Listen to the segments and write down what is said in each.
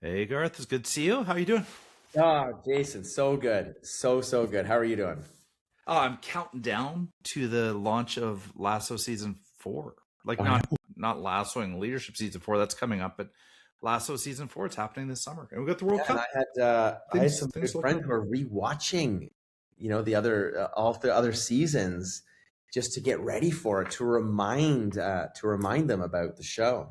Hey Garth, it's good to see you. How you doing? Oh, Jason, so good. So good. How are you doing? Oh, I'm counting down to the launch of Lasso season 4. Like I know. not Lassoing Leadership season 4, that's coming up, but Lasso season 4, it's happening this summer. And we got the World Yeah, and Cup. I had some Things good looking friends up. who are rewatching, the other all the other seasons just to get ready for it, to remind them about the show.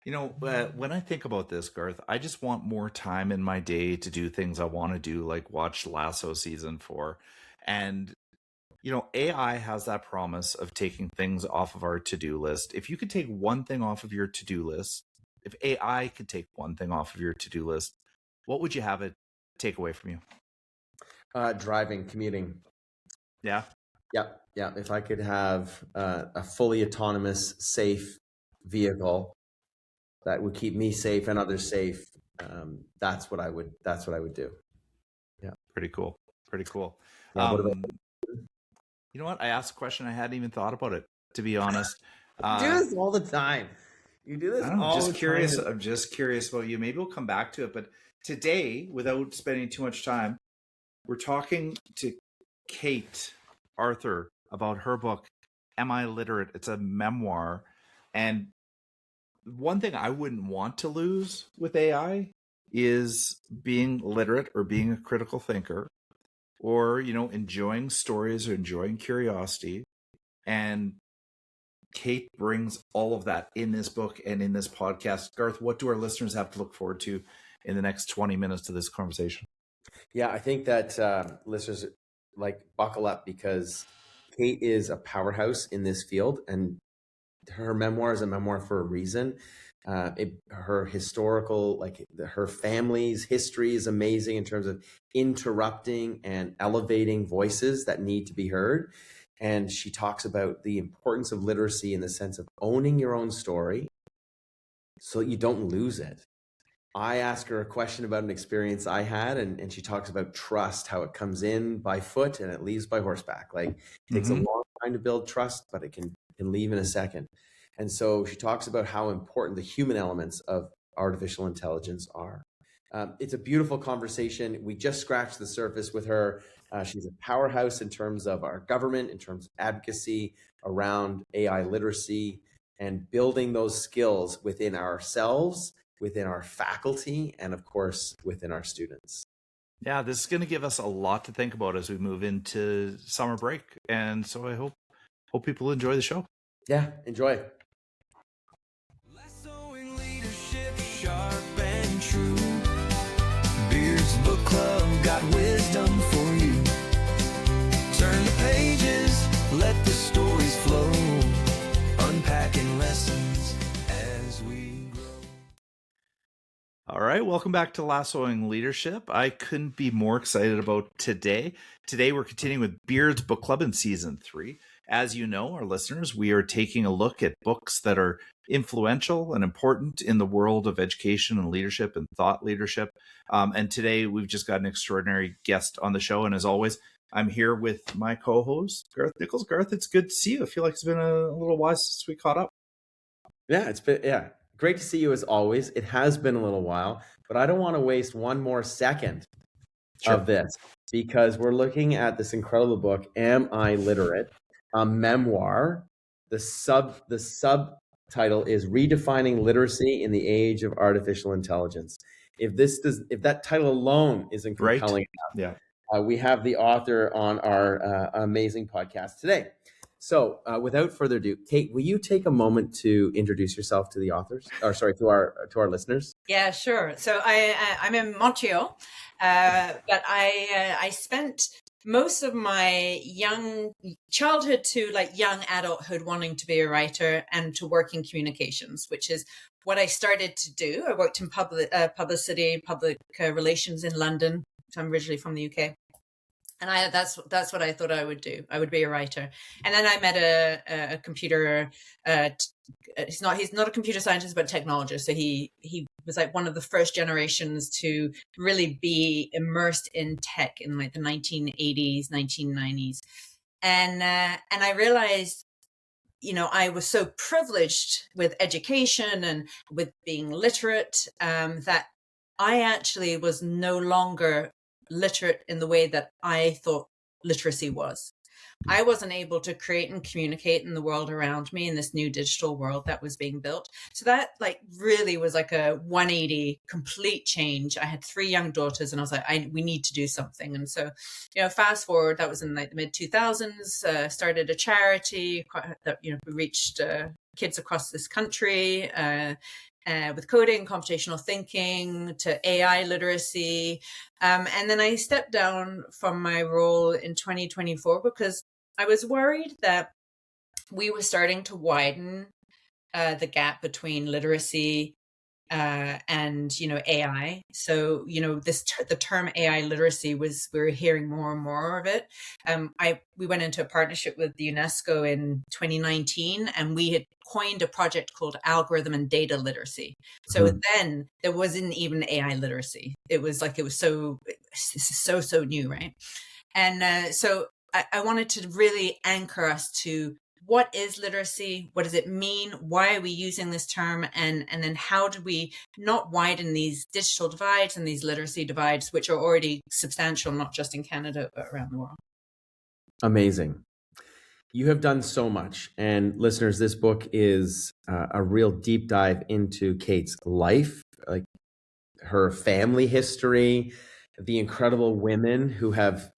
When I think about this, Garth, I just want more time in my day to do things I want to do, like watch Lasso season 4. And AI has that promise of taking things off of our to-do list. If you could take one thing off of your to-do list, if AI could take one thing off of your to-do list, what would you have it take away from you? Driving, commuting. Yeah. Yeah. If I could have a fully autonomous, safe vehicle that would keep me safe and others safe, that's what I would. That's what I would do. Yeah. Pretty cool. Pretty cool. Yeah. What about You know what? I asked a question. I hadn't even thought about it, to be honest. you? Do Uh, this all the time. You do I this don't know. all Just the time. curious. I'm just curious about you. Maybe we'll come back to it. But today, without spending too much time, we're talking to Kate Arthur about her book, Am I Literate? It's a memoir. And one thing I wouldn't want to lose with AI is being literate or being a critical thinker or, enjoying stories or enjoying curiosity. And Kate brings all of that in this book and in this podcast. Garth, what do our listeners have to look forward to in the next 20 minutes of this conversation? Yeah, I think that listeners buckle up because Kate is a powerhouse in this field, and her memoir is a memoir for a reason. Her historical, her family's history is amazing in terms of interrupting and elevating voices that need to be heard. And she talks about the importance of literacy in the sense of owning your own story so that you don't lose it. I ask her a question about an experience I had, and she talks about trust, how it comes in by foot and it leaves by horseback. Like, it takes a Mm-hmm. long time to build trust, but it can leave in a second. And so she talks about how important the human elements of artificial intelligence are. It's a beautiful conversation. We just scratched the surface with her. She's a powerhouse in terms of our government, in terms of advocacy around AI literacy and building those skills within ourselves, within our faculty, and of course, within our students. Yeah, this is going to give us a lot to think about as we move into summer break. And so I hope people enjoy the show. Yeah, enjoy. Lassoing leadership, sharp and true. Beard's Book Club got wisdom for you. Turn the pages, let the stories flow. Unpacking lessons as we grow. All right, welcome back to Lassoing Leadership. I couldn't be more excited about today. Today we're continuing with Beard's Book Club in Season 3. As you know, our listeners, we are taking a look at books that are influential and important in the world of education and leadership and thought leadership. And today we've just got an extraordinary guest on the show. And as always, I'm here with my co-host, Garth Nichols. Garth, it's good to see you. I feel like it's been a little while since we caught up. Yeah, it's been great to see you as always. It has been a little while, but I don't want to waste one more second of this because we're looking at this incredible book, Am I Literate? A memoir. The subtitle is Redefining Literacy in the Age of Artificial Intelligence. If that title alone isn't compelling enough, we have the author on our amazing podcast today. So without further ado, Kate, will you take a moment to introduce yourself to the authors, or sorry, to our listeners? Yeah, sure. So I'm in Montreal, but I spent most of my young childhood to young adulthood wanting to be a writer and to work in communications, which is what I started to do. I worked in publicity, public relations in London. So I'm originally from the UK. And that's what I thought I would do. I would be a writer. And then I met a computer. He's not a computer scientist, but a technologist. So he was like one of the first generations to really be immersed in tech in like the 1980s, 1990s. And I realized, I was so privileged with education and with being literate that I actually was no longer literate in the way that I thought literacy was. I wasn't able to create and communicate in the world around me in this new digital world that was being built. So that like really was like a 180 complete change. I had 3 young daughters and I was like, we need to do something. And so, fast forward, that was in like the mid 2000s, started a charity that, we reached kids across this country, with coding, computational thinking, to AI literacy. And then I stepped down from my role in 2024 because I was worried that we were starting to widen the gap between literacy and AI. So the term AI literacy we're hearing more and more of it. We went into a partnership with the UNESCO in 2019, and we had coined a project called algorithm and data literacy. So then there wasn't even AI literacy. It was so new, right? And so I wanted to really anchor us to what is literacy? What does it mean? Why are we using this term? And then how do we not widen these digital divides and these literacy divides, which are already substantial, not just in Canada, but around the world? Amazing. You have done so much. And listeners, this book is a real deep dive into Kate's life, like her family history, the incredible women who have,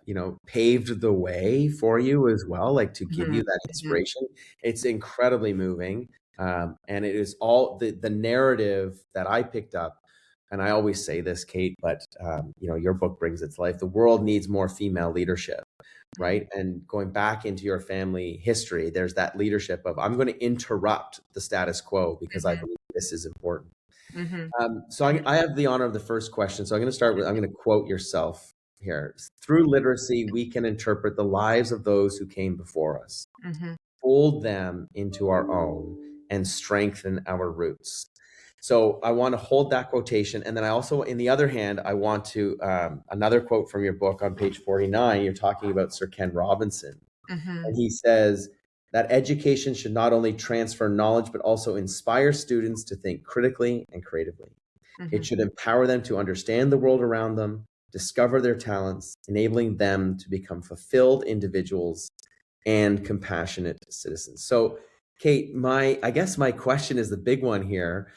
paved the way for you as well, like to give you that inspiration. It's incredibly moving. And it is all the narrative that I picked up. And I always say this, Kate, but, your book brings it to life. The world needs more female leadership, right? And going back into your family history, there's that leadership of, I'm going to interrupt the status quo because I believe this is important. So I have the honor of the first question. So I'm going to quote yourself here. Through literacy, we can interpret the lives of those who came before us, fold them into our own, and strengthen our roots. So I want to hold that quotation. And then I also, in the other hand, I want to, another quote from your book on page 49, you're talking about Sir Ken Robinson. And he says that education should not only transfer knowledge, but also inspire students to think critically and creatively. It should empower them to understand the world around them, discover their talents, enabling them to become fulfilled individuals and compassionate citizens. So, Kate, I guess my question is the big one here.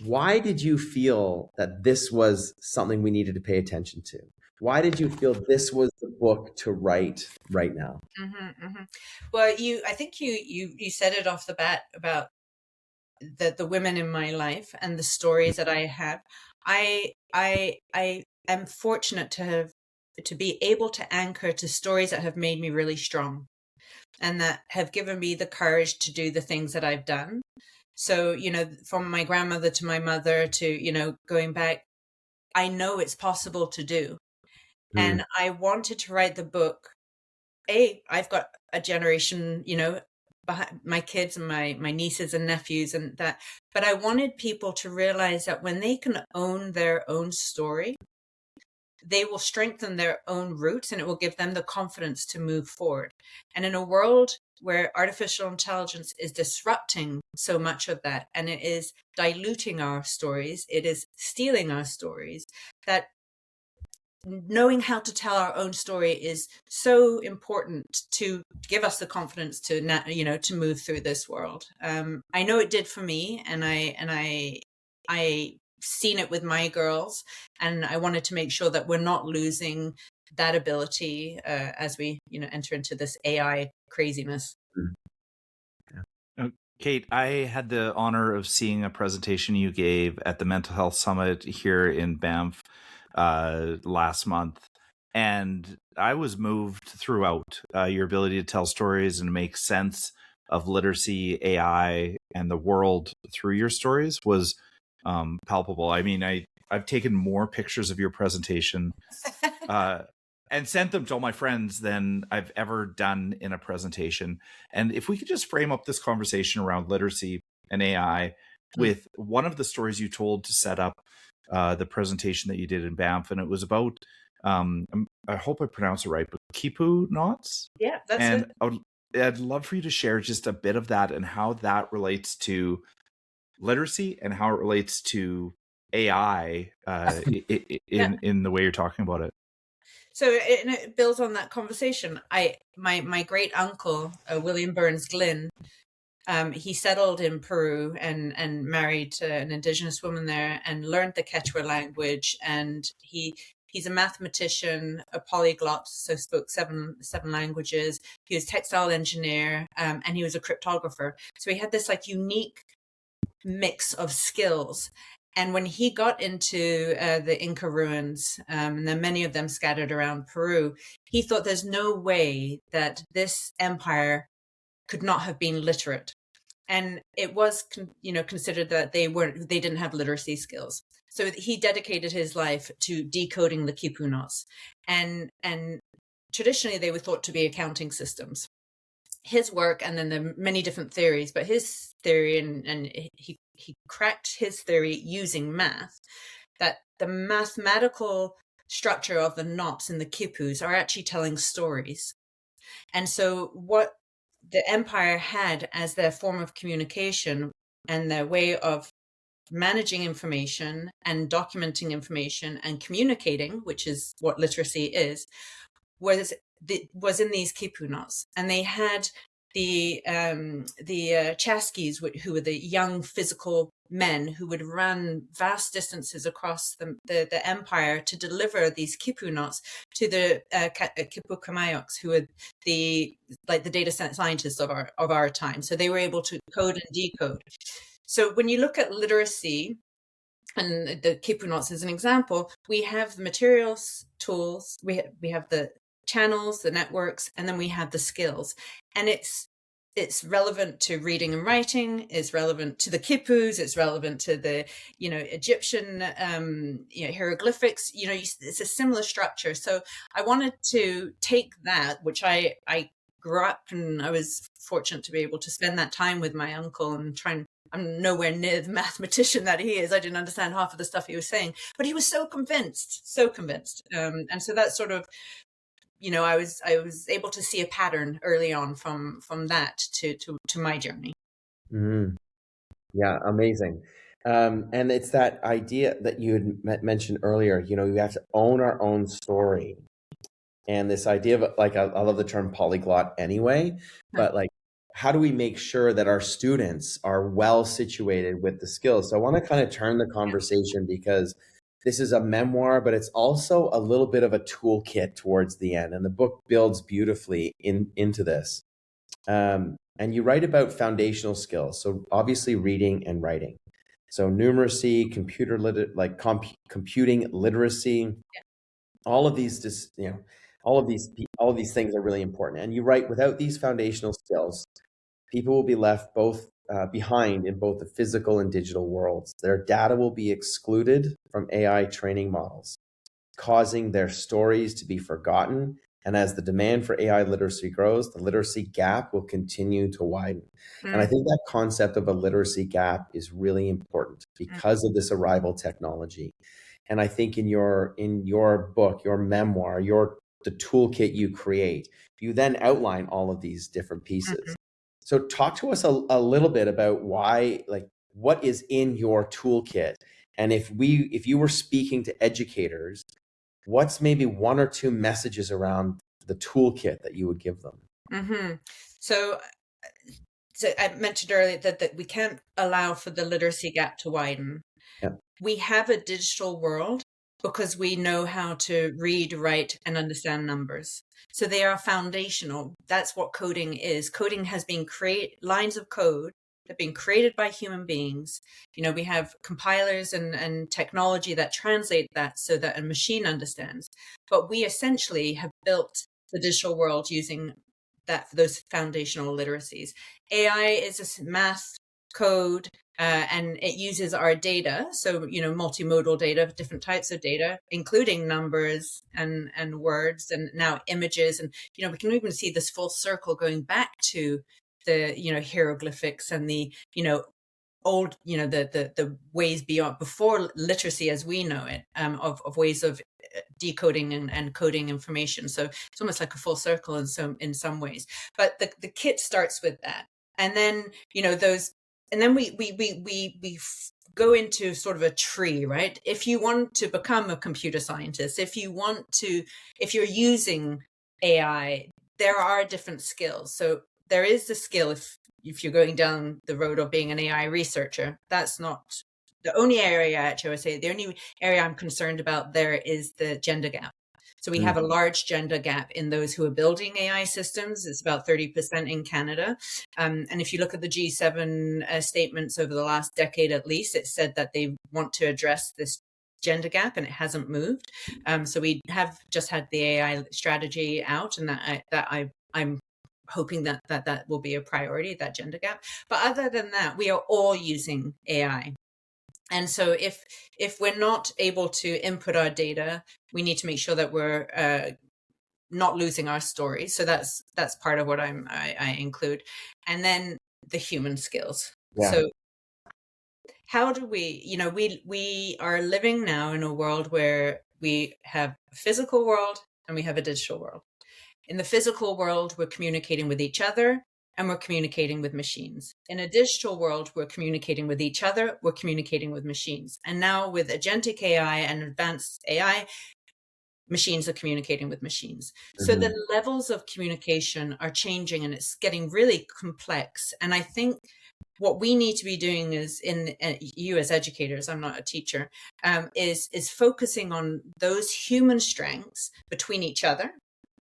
Why did you feel that this was something we needed to pay attention to? Why did you feel this was the book to write right now? Well, I think you said it off the bat about the women in my life and the stories that I have. I am fortunate to be able to anchor to stories that have made me really strong and that have given me the courage to do the things that I've done. So, from my grandmother to my mother to, going back, I know it's possible to do. And I wanted to write the book. I've got a generation, behind my kids and my nieces and nephews and that, but I wanted people to realize that when they can own their own story, they will strengthen their own roots and it will give them the confidence to move forward. And in a world where artificial intelligence is disrupting so much of that, and it is diluting our stories, it is stealing our stories, that knowing how to tell our own story is so important to give us the confidence to to move through this world. I know it did for me, and I seen it with my girls, and I wanted to make sure that we're not losing that ability as we enter into this AI craziness. Kate, I had the honor of seeing a presentation you gave at the Mental Health Summit here in Banff last month, and I was moved throughout. Your ability to tell stories and make sense of literacy, AI, and the world through your stories was palpable. I mean, I've taken more pictures of your presentation and sent them to all my friends than I've ever done in a presentation. And if we could just frame up this conversation around literacy and AI with one of the stories you told to set up the presentation that you did in Banff, and it was about, I hope I pronounce it right, but kipu knots? Yeah, that's it. I'd love for you to share just a bit of that and how that relates to literacy and how it relates to AI in the way you're talking about it. So it builds on that conversation. My great uncle, William Burns Glynn, he settled in Peru and married an indigenous woman there and learned the Quechua language. And he's a mathematician, a polyglot, so spoke seven languages. He was a textile engineer, and he was a cryptographer. So he had this like unique mix of skills. And when he got into the Inca ruins, and then many of them scattered around Peru, he thought there's no way that this empire could not have been literate. And it was, considered that they didn't have literacy skills. So he dedicated his life to decoding the kipu knots. And traditionally they were thought to be accounting systems. His work, and then the many different theories, but his theory, and he cracked his theory using math, that the mathematical structure of the knots in the quipus are actually telling stories. And so what the empire had as their form of communication and their way of managing information and documenting information and communicating, which is what literacy is, was in these kipu knots. And they had the chaskis, who were the young physical men who would run vast distances across the empire to deliver these kipu knots to the kipu kamayoks, who were the data scientists of our time. So they were able to code and decode. So when you look at literacy, and the kipu knots as an example, we have the materials, tools, we have the channels, the networks, and then we have the skills. And it's relevant to reading and writing, it's relevant to the kipus, it's relevant to the Egyptian hieroglyphics. It's a similar structure. So I wanted to take that, which I grew up, and I was fortunate to be able to spend that time with my uncle and I'm nowhere near the mathematician that he is. I didn't understand half of the stuff he was saying, but he was so convinced. And so that's sort of, I was able to see a pattern early on from that to my journey. Mm-hmm. Yeah, amazing. And it's that idea that you had mentioned earlier, you have to own our own story. And this idea of I love the term polyglot anyway, but how do we make sure that our students are well situated with the skills? So I want to kind of turn the conversation, because this is a memoir, but it's also a little bit of a toolkit towards the end. And the book builds beautifully into this. And you write about foundational skills. So obviously reading and writing. So numeracy, computing literacy, all of these, all of these things are really important. And you write, without these foundational skills, people will be left behind in both the physical and digital worlds. Their data will be excluded from AI training models, causing their stories to be forgotten. And as the demand for AI literacy grows, the literacy gap will continue to widen. And I think that concept of a literacy gap is really important because of this arrival technology. And I think in your book, your memoir, the toolkit you create, you then outline all of these different pieces. So talk to us a little bit about why, what is in your toolkit, and if you were speaking to educators, what's maybe one or two messages around the toolkit that you would give them? Mm-hmm. So I mentioned earlier that we can't allow for the literacy gap to widen. Yeah. We have a digital world because we know how to read, write, and understand numbers. So they are foundational. That's what coding is. Coding has been lines of code that have been created by human beings. We have compilers and technology that translate that so that a machine understands. But we essentially have built the digital world using those foundational literacies. AI is a math code, and it uses our data. So, multimodal data, different types of data, including numbers and words, and now images. And, we can even see this full circle going back to the, hieroglyphics and the, old, the ways before literacy as we know it, of ways of decoding and coding information. So it's almost like a full circle in some ways. But the kit starts with that. And then, and then we go into sort of a tree, right? If you want to become a computer scientist, if you're using AI, there are different skills. So there is the skill if you're going down the road of being an AI researcher. That's not the only area, actually, I would say the only area I'm concerned about there is the gender gap. So we have a large gender gap in those who are building AI systems. It's about 30% in Canada. And if you look at the G7 statements over the last decade, at least, it said that they want to address this gender gap, and it hasn't moved. So we have just had the AI strategy out, and I'm hoping that will be a priority, that gender gap. But other than that, we are all using AI. And so if we're not able to input our data, we need to make sure that we're not losing our story. So that's part of what I include. And then the human skills. Yeah. So how do we are living now in a world where we have a physical world and we have a digital world. In the physical world, we're communicating with each other, and we're communicating with machines. In a digital world, we're communicating with each other, we're communicating with machines. And now with agentic AI and advanced AI, machines are communicating with machines. So the levels of communication are changing, and it's getting really complex. And I think what we need to be doing is, you as educators, I'm not a teacher, is focusing on those human strengths between each other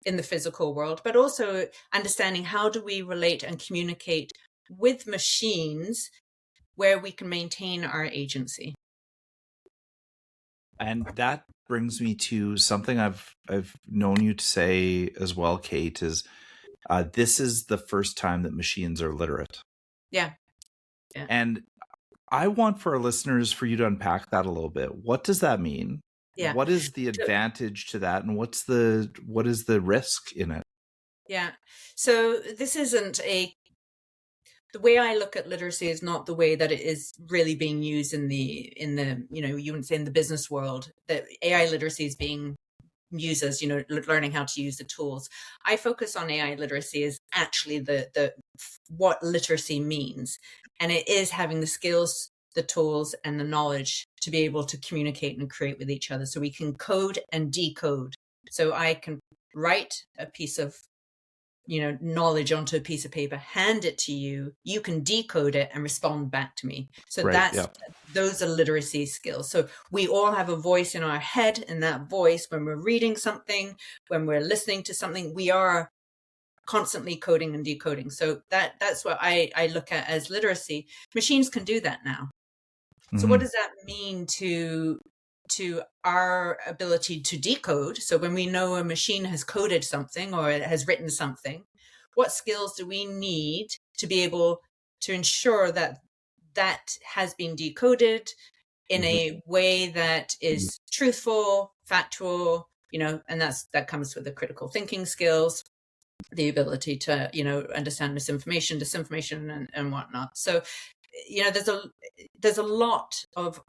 in the physical world, but also understanding how do we relate and communicate with machines where we can maintain our agency. And that brings me to something I've known you to say as well, Kate, is this is the first time that machines are literate. Yeah. And I want for our listeners for you to unpack that a little bit. What does that mean? Yeah. What is the advantage to that, and what is the risk in it? Yeah. So this isn't the way I look at literacy is not the way that it is really being used in the you wouldn't say in the business world, that AI literacy is being used as, learning how to use the tools. I focus on AI literacy as actually the what literacy means. And it is having the skills, the tools, and the knowledge to be able to communicate and create with each other. So we can code and decode. So I can write a piece of knowledge onto a piece of paper, hand it to you, you can decode it and respond back to me. So those are literacy skills. So we all have a voice in our head, and that voice, when we're reading something, when we're listening to something, we are constantly coding and decoding. So that's what I look at as literacy. Machines can do that now. So what does that mean to our ability to decode? So when we know a machine has coded something or it has written something, what skills do we need to be able to ensure that has been decoded in a way that is truthful, factual, and that comes with the critical thinking skills, the ability to, understand misinformation, disinformation, and whatnot. So, there's a lot of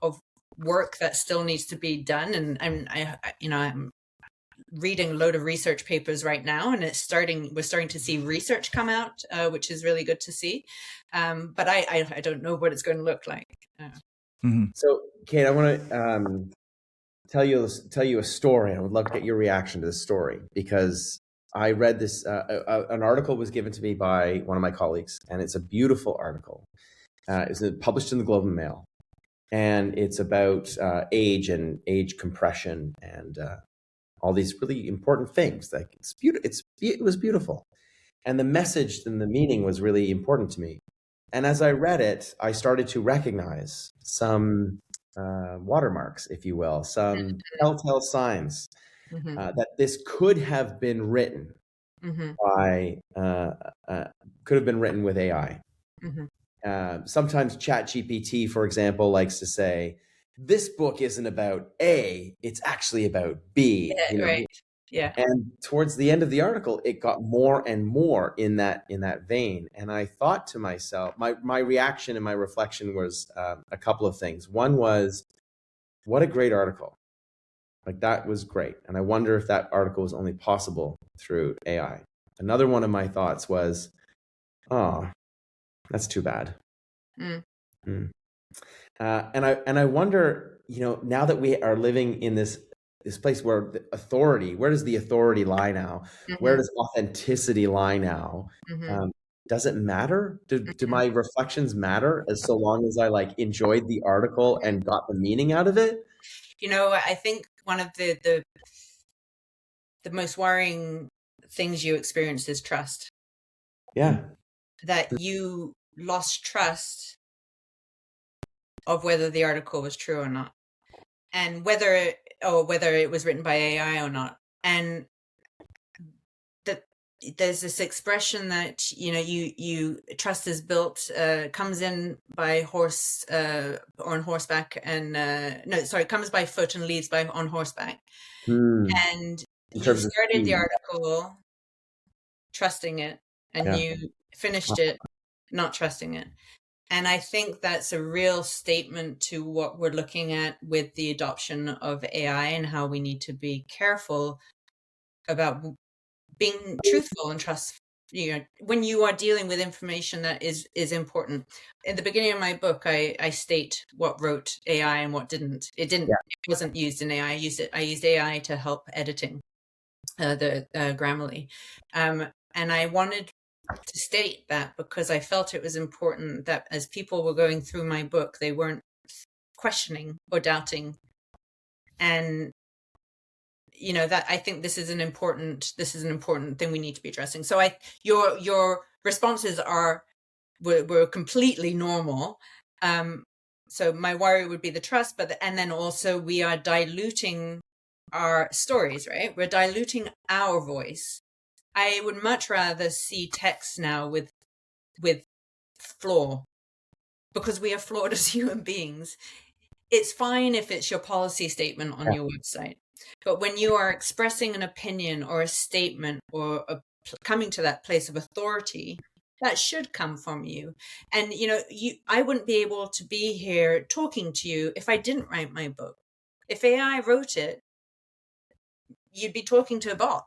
work that still needs to be done, and I'm reading a load of research papers right now, and we're starting to see research come out, which is really good to see. But I don't know what it's going to look like. So, Kate, I want to tell you a story. I would love to get your reaction to this story, because I read this. An article was given to me by one of my colleagues, and it's a beautiful article. It's published in the Globe and Mail, and it's about age and age compression and all these really important things. Like it was beautiful, and the message and the meaning was really important to me. And as I read it, I started to recognize some watermarks, if you will, some telltale signs that this could have been written by could have been written with AI. Sometimes ChatGPT, for example, likes to say, this book isn't about A, it's actually about B. Right. Yeah. And towards the end of the article, it got more and more in that vein. And I thought to myself, my reaction and my reflection was a couple of things. One was, what a great article. Like, that was great. And I wonder if that article was only possible through AI. Another one of my thoughts was, oh, that's too bad. And I wonder, now that we are living in this place where where does the authority lie now? Where does authenticity lie now? Does it matter? Do my reflections matter as so long as I enjoyed the article and got the meaning out of it? I think one of the most worrying things you experienced is trust. Yeah. That you lost trust of whether the article was true or not, and whether it was written by AI or not. And that there's this expression that you trust is built, comes in by horse or on horseback, and comes by foot and leaves on horseback. And you started the article trusting it, and you finished it not trusting it. And I think that's a real statement to what we're looking at with the adoption of AI, and how we need to be careful about being truthful and trust. When you are dealing with information that is important. In the beginning of my book, I state what wrote AI and what didn't. It wasn't used in AI. I used AI to help editing the Grammarly, and I wanted to state that because I felt it was important that as people were going through my book, they weren't questioning or doubting. And that I think this is an important thing we need to be addressing. So your responses were completely normal. So my worry would be the trust, and then also we are diluting our stories, right? We're diluting our voice. I would much rather see text now with flaw, because we are flawed as human beings. It's fine if it's your policy statement on your website, but when you are expressing an opinion or a statement or coming to that place of authority, that should come from you. And I wouldn't be able to be here talking to you if I didn't write my book. If AI wrote it, you'd be talking to a bot.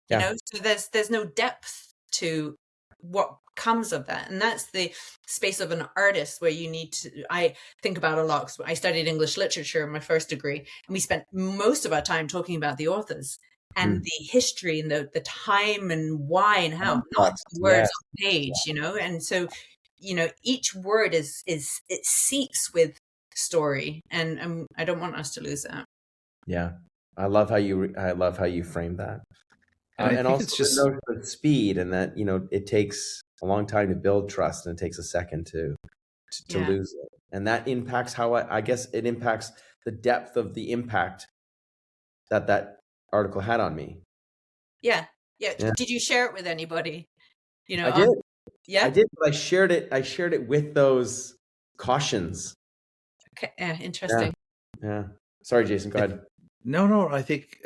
So there's no depth to what comes of that. And that's the space of an artist where I think about a lot. I studied English literature in my first degree, and we spent most of our time talking about the authors and the history and the time and why and how, not the words on the page, And so, each word it seeps with story, and I don't want us to lose that. Yeah. I love how you frame that. And also it's just the notion of speed, and that it takes a long time to build trust, and it takes a second to lose it, and that impacts how I guess it impacts the depth of the impact that article had on me. Yeah. Did you share it with anybody? I did. I did, but I shared it with those cautions. Okay. Interesting. Yeah. Sorry, Jason. Go ahead. No, I think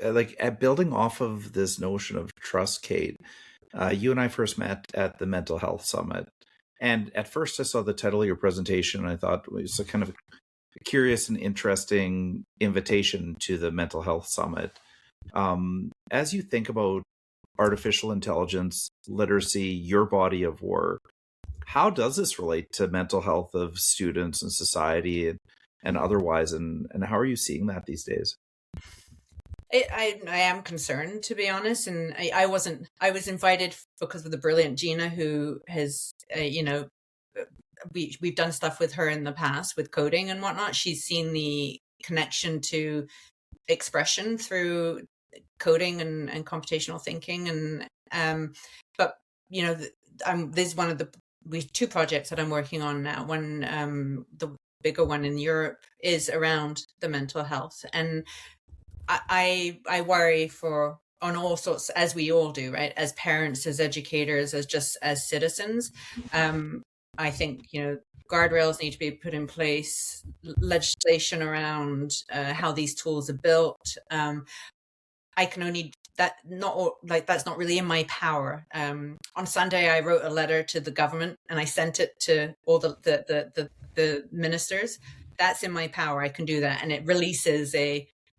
building off of this notion of trust, Kate, you and I first met at the Mental Health Summit. And at first I saw the title of your presentation, and I thought it was a kind of a curious and interesting invitation to the Mental Health Summit. As you think about artificial intelligence, literacy, your body of work, how does this relate to mental health of students and society and otherwise? And how are you seeing that these days? I am concerned, to be honest, and I was invited because of the brilliant Gina, who has we've done stuff with her in the past with coding and whatnot. She's seen the connection to expression through coding and computational thinking, and but there's one of we have two projects that I'm working on now. One, the bigger one in Europe, is around the mental health, and I worry on all sorts, as we all do, right? As parents, as educators, as citizens. I think, guardrails need to be put in place, legislation around how these tools are built. I can only, that's not really in my power. On Sunday, I wrote a letter to the government, and I sent it to all the ministers. That's in my power. I can do that. And it releases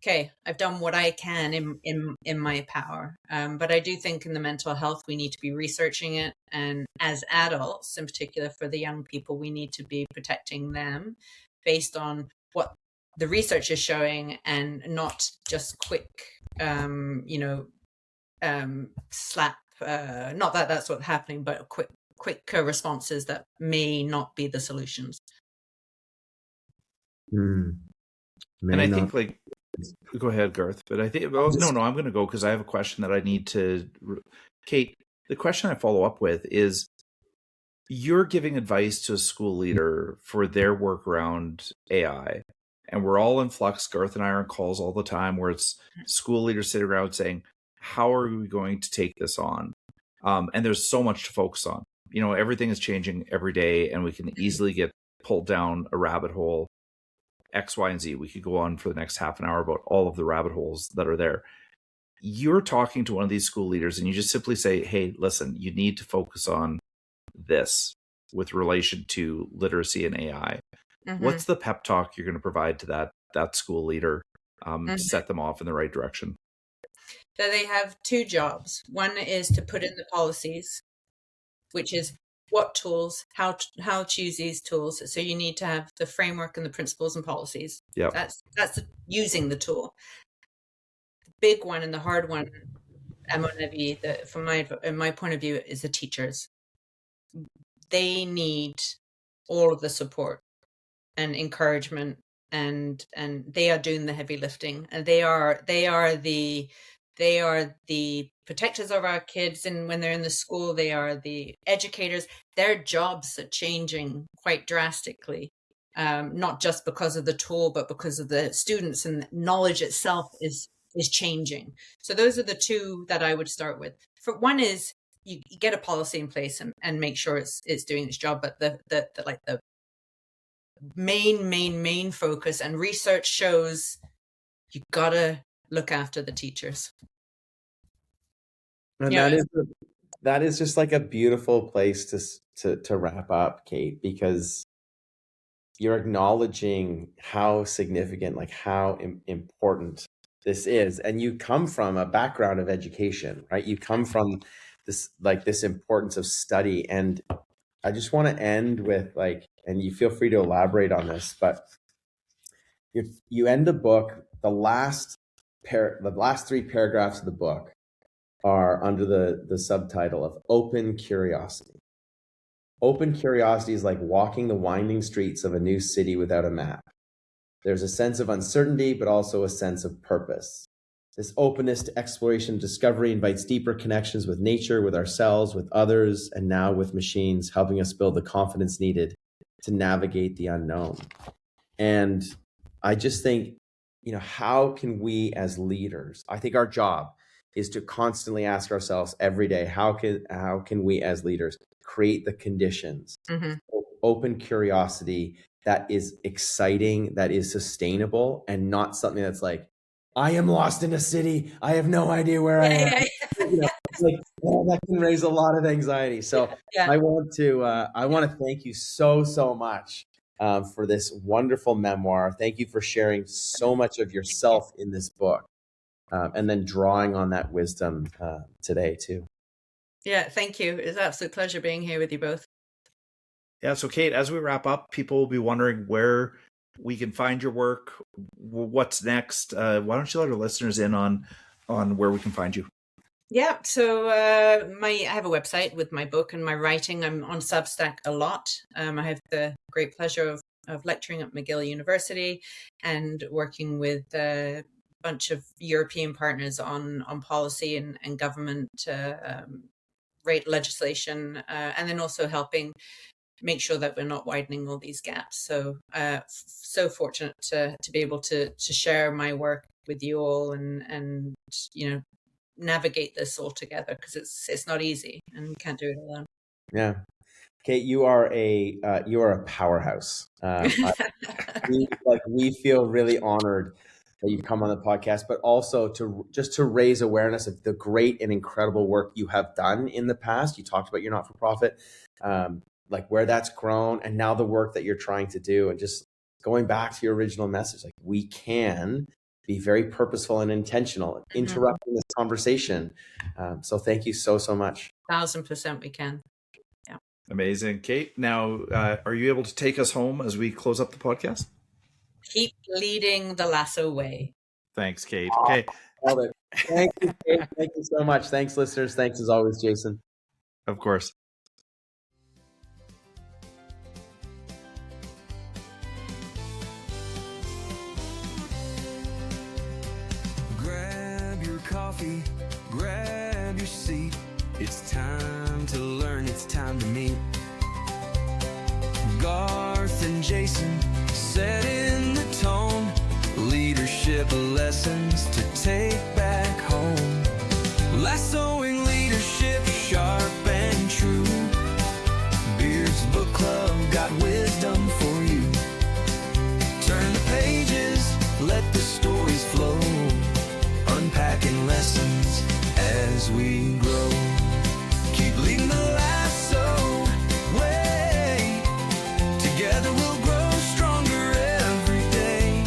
okay, I've done what I can in my power. But I do think in the mental health, we need to be researching it. And as adults, in particular for the young people, we need to be protecting them. based on what the research is showing, and not just quick, slap. Not that that's what's happening, but quick responses that may not be the solutions. And I think, like, go ahead, Garth. But I think, no, I'm going to go because I have a question that I need to. Kate, the question I follow up with is: you're giving advice to a school leader for their work around AI, and we're all in flux. Garth and I are on calls all the time where it's school leaders sitting around saying, "How are we going to take this on?" And there's so much to focus on. Everything is changing every day, and we can easily get pulled down a rabbit hole. X, Y, and Z. We could go on for the next half an hour about all of the rabbit holes that are there. You're talking to one of these school leaders and you just simply say, hey, listen, you need to focus on this with relation to literacy and AI. What's the pep talk you're going to provide to that school leader to set them off in the right direction? So they have two jobs. One is to put in the policies, which is what tools, how to use these tools. So you need to have the framework and the principles and policies. Yeah, that's using the tool. The big one and the hard one, from my point of view, is the teachers. They need all of the support and encouragement, and they are doing the heavy lifting, and they are the protectors of our kids, and when they're in the school, they are the educators. Their jobs are changing quite drastically, not just because of the tool, but because of the students, and knowledge itself is changing. So those are the two that I would start with. For one is you get a policy in place and make sure it's doing its job, but the main focus, and research shows you gotta look after the teachers. And that is just like a beautiful place to wrap up, Kate, because you're acknowledging how significant, like how important this is. And you come from a background of education, right? You come from this importance of study. And I just want to end with and you feel free to elaborate on this, but you end the book, the last 3 paragraphs of the book are under the subtitle of Open Curiosity. Open curiosity is like walking the winding streets of a new city without a map. There's a sense of uncertainty, but also a sense of purpose. This openness to exploration and discovery invites deeper connections with nature, with ourselves, with others, and now with machines, helping us build the confidence needed to navigate the unknown. And I just think, how can we as leaders, I think our job is to constantly ask ourselves every day, how can we as leaders create the conditions, open curiosity that is exciting, that is sustainable, and not something that's like, I am lost in a city, I have no idea where I am. That can raise a lot of anxiety. So I want to thank you so much for this wonderful memoir. Thank you for sharing so much of yourself in this book. And then drawing on that wisdom today too. Yeah, thank you. It's an absolute pleasure being here with you both. Yeah, so Kate, as we wrap up, people will be wondering where we can find your work, what's next. Why don't you let our listeners in on where we can find you? Yeah, so I have a website with my book and my writing. I'm on Substack a lot. I have the great pleasure of lecturing at McGill University and working with bunch of European partners on policy and government rate legislation, and then also helping make sure that we're not widening all these gaps. So so fortunate to be able to share my work with you all and navigate this all together, because it's not easy and we can't do it alone. Yeah. Kate, you are a powerhouse. We feel really honored that you've come on the podcast, but also to raise awareness of the great and incredible work you have done in the past. You talked about your not-for-profit, where that's grown, and now the work that you're trying to do, and just going back to your original message, we can be very purposeful and intentional, interrupting this conversation. So thank you so much. 1,000% we can. Amazing. Kate, now are you able to take us home as we close up the podcast? Keep leading the lasso way. Thanks, Kate. Okay. Love it. Thank you, Kate. Thank you so much. Thanks, listeners. Thanks as always, Jason. Of course. Grab your coffee, grab your seat. It's time to learn, it's time to meet. Garth and Jason setting the tone. Leadership lessons to take back home. Lassoing leadership sharp and true. Beard's Book Club got wisdom for you. Turn the pages, let the stories flow. Unpacking lessons as we grow. Keep leading the lasso way. Together we'll grow stronger every day.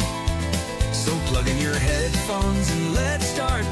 So plug in your headphones and let's start